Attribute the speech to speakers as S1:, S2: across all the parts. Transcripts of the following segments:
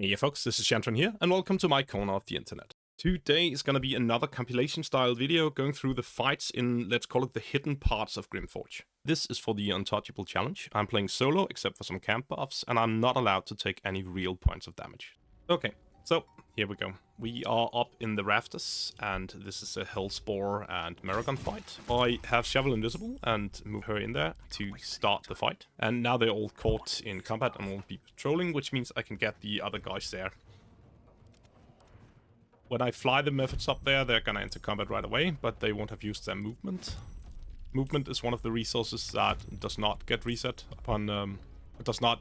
S1: Hey folks, this is Shantran here, and welcome to my corner of the internet. Today is gonna be another compilation style video going through the fights in, let's call it, the hidden parts of Grymforge. This is for the Untouchable challenge. I'm playing solo, except for some camp buffs, and I'm not allowed to take any real points of damage. Okay, so here we go. We are up in the rafters, and this is a Hellspore and Merregon fight. I have Shovel Invisible and move her in there to start the fight. And now they're all caught in combat and won't be patrolling, which means I can get the other guys there. When I fly the Mephits up there, they're gonna enter combat right away, but they won't have used their movement. Movement is one of the resources that does not get reset upon,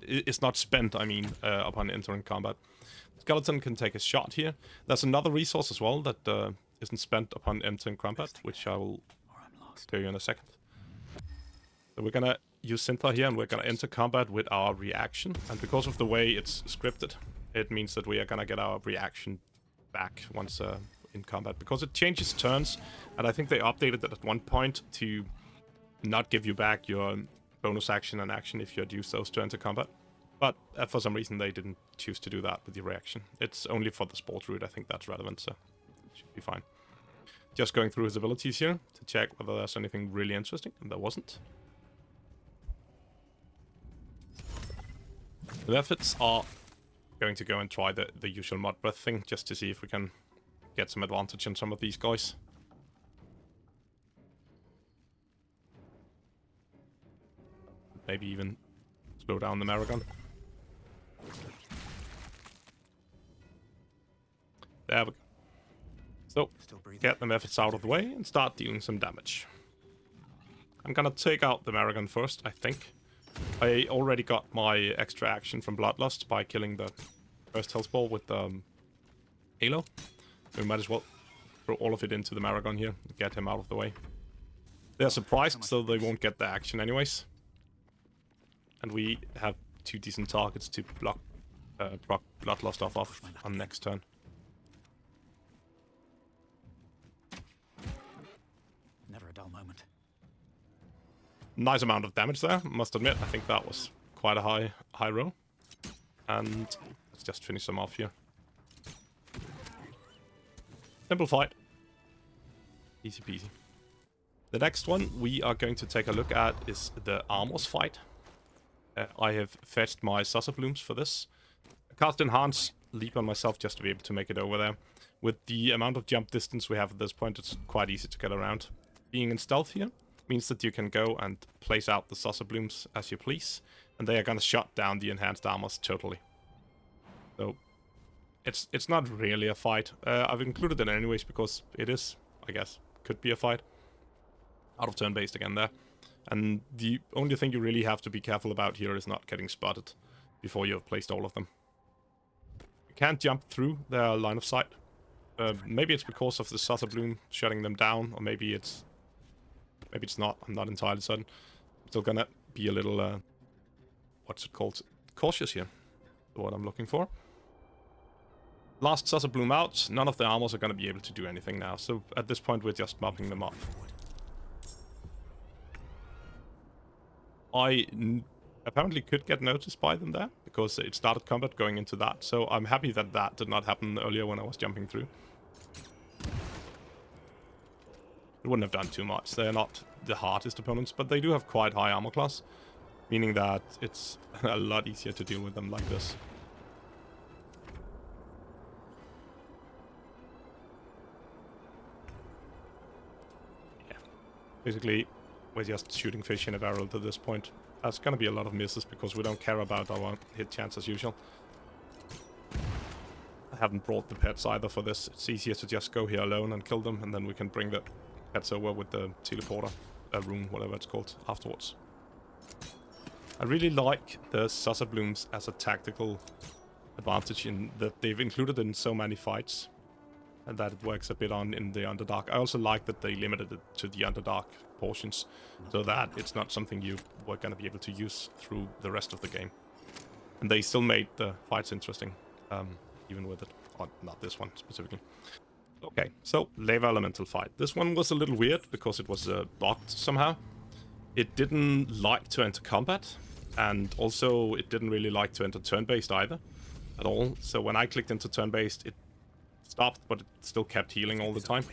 S1: is not spent, upon entering combat. Skeleton can take a shot here. There's another resource as well that isn't spent upon entering combat, which I will show you in a second. So we're gonna use Synthar here, and we're gonna enter combat with our reaction. And because of the way it's scripted, it means that we are gonna get our reaction back once in combat, because it changes turns, and I think they updated it at one point to not give you back your bonus action and action if you had used those to enter combat. But for some reason they didn't choose to do that with your reaction. It's only for the sport route, I think that's relevant, so it should be fine. Just going through his abilities here to check whether there's anything really interesting, and there wasn't. The Mephits are going to go and try the usual mud breath thing, just to see if we can get some advantage on some of these guys. Maybe even slow down the Merrigan. There we go. So, get the Mephits out of the way and start dealing some damage. I'm gonna take out the Merrigan first, I think. I already got my extra action from Bloodlust by killing the first Hellspore with Halo. We might as well throw all of it into the Merrigan here and get him out of the way. They're surprised, so they won't get the action anyways. And we have two decent targets to block Bloodlust off on next turn.
S2: Never a dull moment.
S1: Nice amount of damage there, must admit. I think that was quite a high roll. And let's just finish them off here. Simple fight. Easy peasy. The next one we are going to take a look at is the Armors fight. I have fetched my Saucer Blooms for this. Cast Enhance leap on myself just to be able to make it over there. With the amount of jump distance we have at this point, it's quite easy to get around. Being in stealth here means that you can go and place out the Saucer Blooms as you please, and they are gonna shut down the Enhanced Armors totally. So it's not really a fight. I've included it anyways because it is, I guess, could be a fight. Out of turn-based again there. And the only thing you really have to be careful about here is not getting spotted before you have placed all of them. You can't jump through their line of sight. Maybe it's because of the Saucer Bloom shutting them down, or maybe it's not. I'm not entirely certain. I'm still gonna be a little, what's it called? Cautious here. What I'm looking for. Last Saucer Bloom out. None of the armors are gonna be able to do anything now. So at this point, we're just mopping them up. I apparently could get noticed by them there, because it started combat going into that, so I'm happy that that did not happen earlier when I was jumping through. It wouldn't have done too much. They're not the hardest opponents, but they do have quite high armor class, meaning that it's a lot easier to deal with them like this. Yeah. Basically, we're just shooting fish in a barrel to this point. There's gonna be a lot of misses because we don't care about our hit chance as usual. I haven't brought the pets either for this. It's easier to just go here alone and kill them, and then we can bring the pets over with the teleporter, room, whatever it's called, afterwards. I really like the Saucer Blooms as a tactical advantage in that they've included in so many fights, and that it works a bit on in the Underdark. I also like that they limited it to the Underdark portions, so that it's not something you were going to be able to use through the rest of the game. And they still made the fights interesting, even with it. Or not this one specifically. Okay, so Lava Elemental fight. This one was a little weird because it was blocked somehow. It didn't like to enter combat, and also it didn't really like to enter turn-based either. at all. So when I clicked into turn-based, it stopped, but it still kept healing all the time.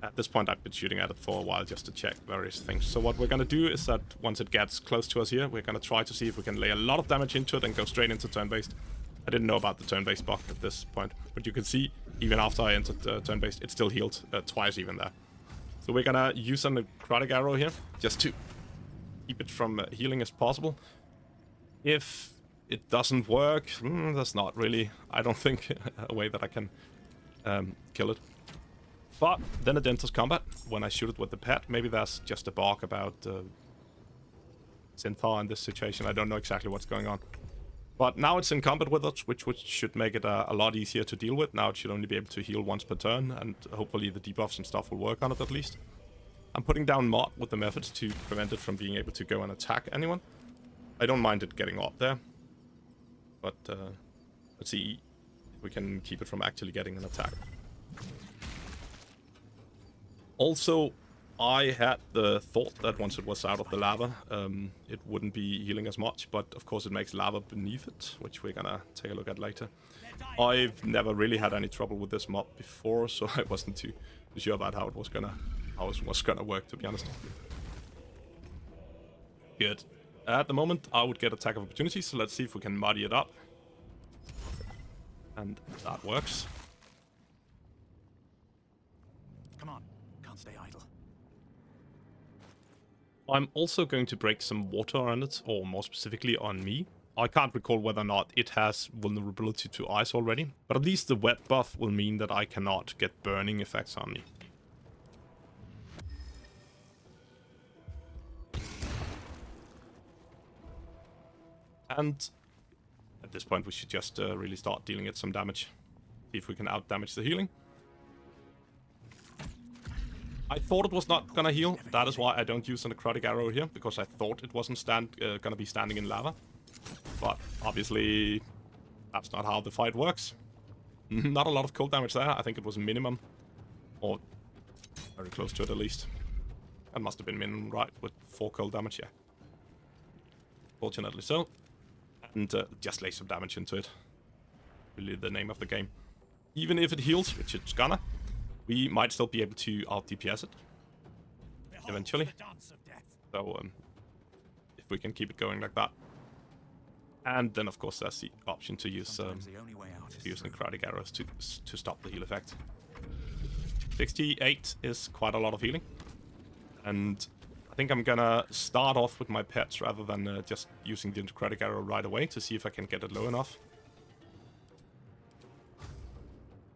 S1: At this point, I've been shooting at it for a while just to check various things. So what we're going to do is that once it gets close to us here, we're going to try to see if we can lay a lot of damage into it and go straight into turn-based. I didn't know about the turn-based bug at this point, but you can see, even after I entered turn-based, it still healed twice even there. So we're going to use a necrotic arrow here, just to keep it from healing as possible. If it doesn't work, that's not really, I don't think, a way that I can kill it. But then it enters combat when I shoot it with the pet. Maybe that's just a bug about Synthar in this situation. I don't know exactly what's going on. But now it's in combat with us, which should make it a lot easier to deal with. Now it should only be able to heal once per turn, and hopefully the debuffs and stuff will work on it at least. I'm putting down mod with the Mephits to prevent it from being able to go and attack anyone. I don't mind it getting up there. But let's see if we can keep it from actually getting an attack. Also, I had the thought that once it was out of the lava, it wouldn't be healing as much, but of course it makes lava beneath it, which we're gonna take a look at later. I've never really had any trouble with this mob before, so I wasn't too sure about how it was gonna work, to be honest. Good. At the moment, I would get attack of opportunity, so let's see if we can muddy it up. And that works.
S2: Come on, can't stay idle.
S1: I'm also going to break some water on it, or more specifically on me. I can't recall whether or not it has vulnerability to ice already, but at least the wet buff will mean that I cannot get burning effects on me. And at this point we should just really start dealing it some damage. See if we can out-damage the healing. I thought it was not gonna heal. That is why I don't use a necrotic arrow here, because I thought it wasn't gonna be standing in lava. But obviously, that's not how the fight works. Not a lot of cold damage there. I think it was minimum, or very close to it at least. That must have been minimum, right? With 4 cold damage, yeah. Fortunately so. And just lay some damage into it. Really the name of the game. Even if it heals, which it's gonna, we might still be able to out-DPS it eventually. So, if we can keep it going like that. And then, of course, there's the option to use necrotic arrows to stop the heal effect. 68 is quite a lot of healing. And I think I'm gonna start off with my pets rather than just using the necrotic arrow right away to see if I can get it low enough.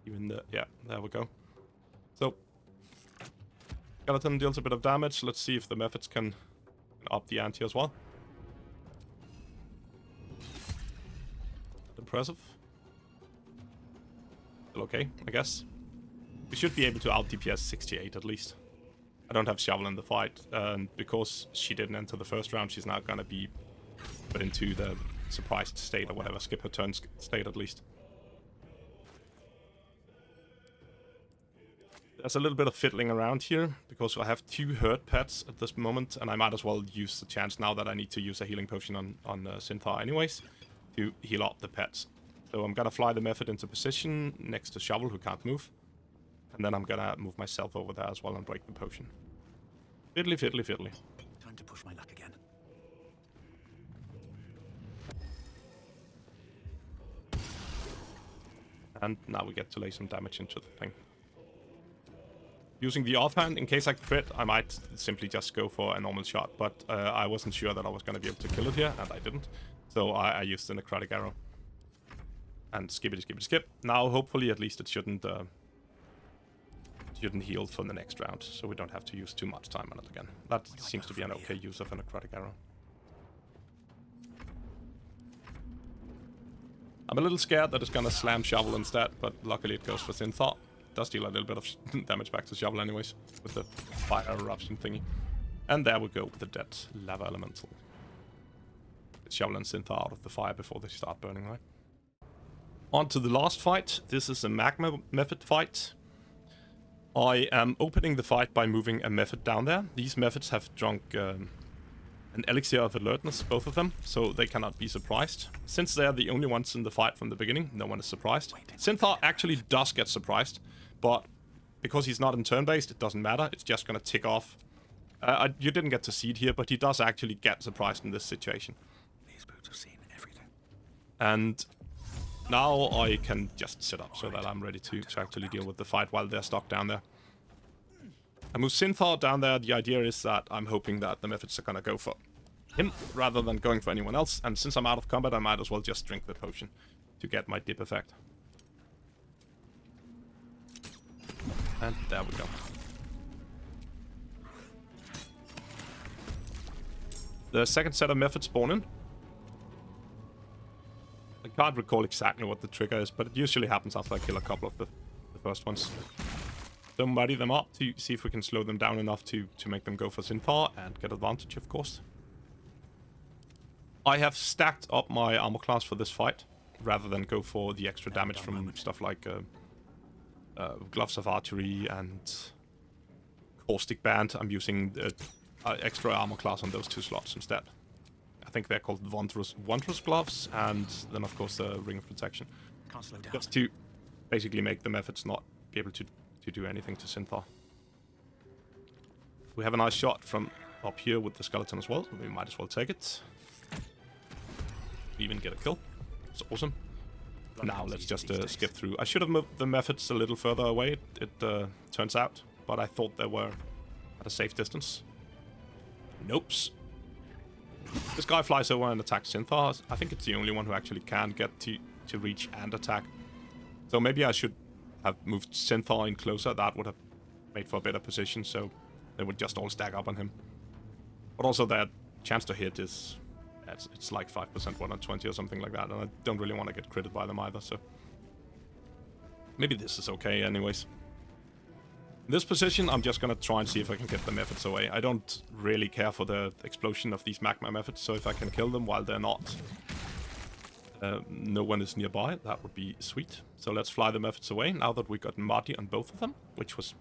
S1: Yeah, there we go. So, Skeleton deals a bit of damage. Let's see if the Mephits can up the ante as well. Impressive. Still okay, I guess. We should be able to out DPS 68 at least. I don't have Shovel in the fight, and because she didn't enter the first round, she's now gonna be put into the surprised state or whatever, skip her turn state at least. There's a little bit of fiddling around here, because I have 2 hurt pets at this moment, and I might as well use the chance now that I need to use a healing potion on Synthar anyways, to heal up the pets. So I'm gonna fly the Mephit into position next to Shovel, who can't move, and then I'm gonna move myself over there as well and break the potion. Fiddly, fiddly, fiddly.
S2: Time to push my luck again.
S1: And now we get to lay some damage into the thing. Using the offhand, in case I crit, I might simply just go for a normal shot, but I wasn't sure that I was going to be able to kill it here, and I didn't. So I used the necrotic arrow. And skippity, skippity, skip. Now, hopefully, at least it shouldn't heal for the next round, so we don't have to use too much time on it again. That seems to be an okay use of a necrotic arrow. I'm a little scared that it's going to slam Shovel instead, but luckily it goes for Synthar. Does deal a little bit of damage back to Shovel anyways, with the fire eruption thingy. And there we go with the dead lava elemental. Get Shovel and Synthar out of the fire before they start burning, right? On to the last fight. This is a Magma Mephit fight. I am opening the fight by moving a Mephit down there. These Mephits have drunk an elixir of alertness, both of them, so they cannot be surprised. Since they're the only ones in the fight from the beginning, no one is surprised. Synthar actually does get surprised, but because he's not in turn-based, it doesn't matter. It's just gonna tick off. You didn't get to see it here, but he does actually get surprised in this situation.
S2: These boots have seen everything.
S1: And now I can just sit up so that I'm ready to actually deal with the fight while they're stuck down there. I move Synthar down there. The idea is that I'm hoping that the Mephits are gonna go for him rather than going for anyone else. And since I'm out of combat, I might as well just drink the potion to get my dip effect. And there we go. The second set of Mephits spawn in. I can't recall exactly what the trigger is, but it usually happens after I kill a couple of the first ones. So muddy them up to see if we can slow them down enough to make them go for Synthar and get advantage, of course. I have stacked up my armor class for this fight, rather than go for the extra damage from stuff like Gloves of Archery and Caustic Band. I'm using the extra armor class on those 2 slots instead. I think they're called Wondrous gloves, and then of course the Ring of Protection.
S2: Can't slow down.
S1: Just to basically make the Mephits not be able to do anything to Synthar. We have a nice shot from up here with the skeleton as well. We might as well take it. We even get a kill. It's awesome. Now let's just skip through. I should have moved the Mephits a little further away, it turns out, but I thought they were at a safe distance. Nopes. This guy flies over and attacks Synthar. I think it's the only one who actually can get to reach and attack. So maybe I should have moved Synthar in closer. That would have made for a better position, so they would just all stack up on him. But also their chance to hit is... It's like 5%, 1 on 20 or something like that, and I don't really want to get critted by them either, so... Maybe this is okay anyways. In this position, I'm just gonna try and see if I can get the Mephits away. I don't really care for the explosion of these Magma Mephits, so if I can kill them while they're not... no one is nearby, that would be sweet. So let's fly the Mephits away, now that we got Marty on both of them, which was...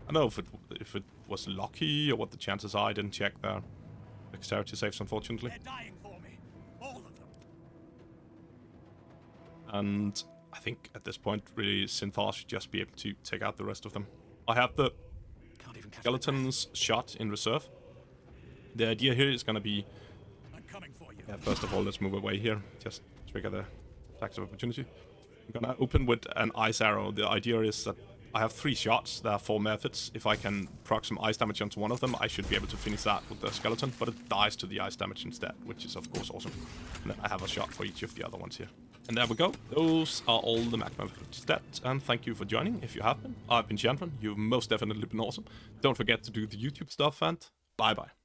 S1: I don't know if it was lucky or what the chances are, I didn't check their dexterity saves, unfortunately.
S2: They're dying for me. All of them.
S1: And I think at this point, really, Synthar should just be able to take out the rest of them. I have the skeleton's shot in reserve. The idea here is gonna be...
S2: I'm coming for you.
S1: Yeah, first of all, let's move away here. Just trigger the attacks of opportunity. I'm gonna open with an ice arrow. The idea is that I have 3 shots. There are 4 Mephits. If I can proc some ice damage onto one of them, I should be able to finish that with the skeleton, but it dies to the ice damage instead, which is of course awesome. And then I have a shot for each of the other ones here. And there we go. Those are all the Magma Mephits dead, and thank you for joining if you have been. I've been Shanfran. You've most definitely been awesome. Don't forget to do the YouTube stuff, and bye bye.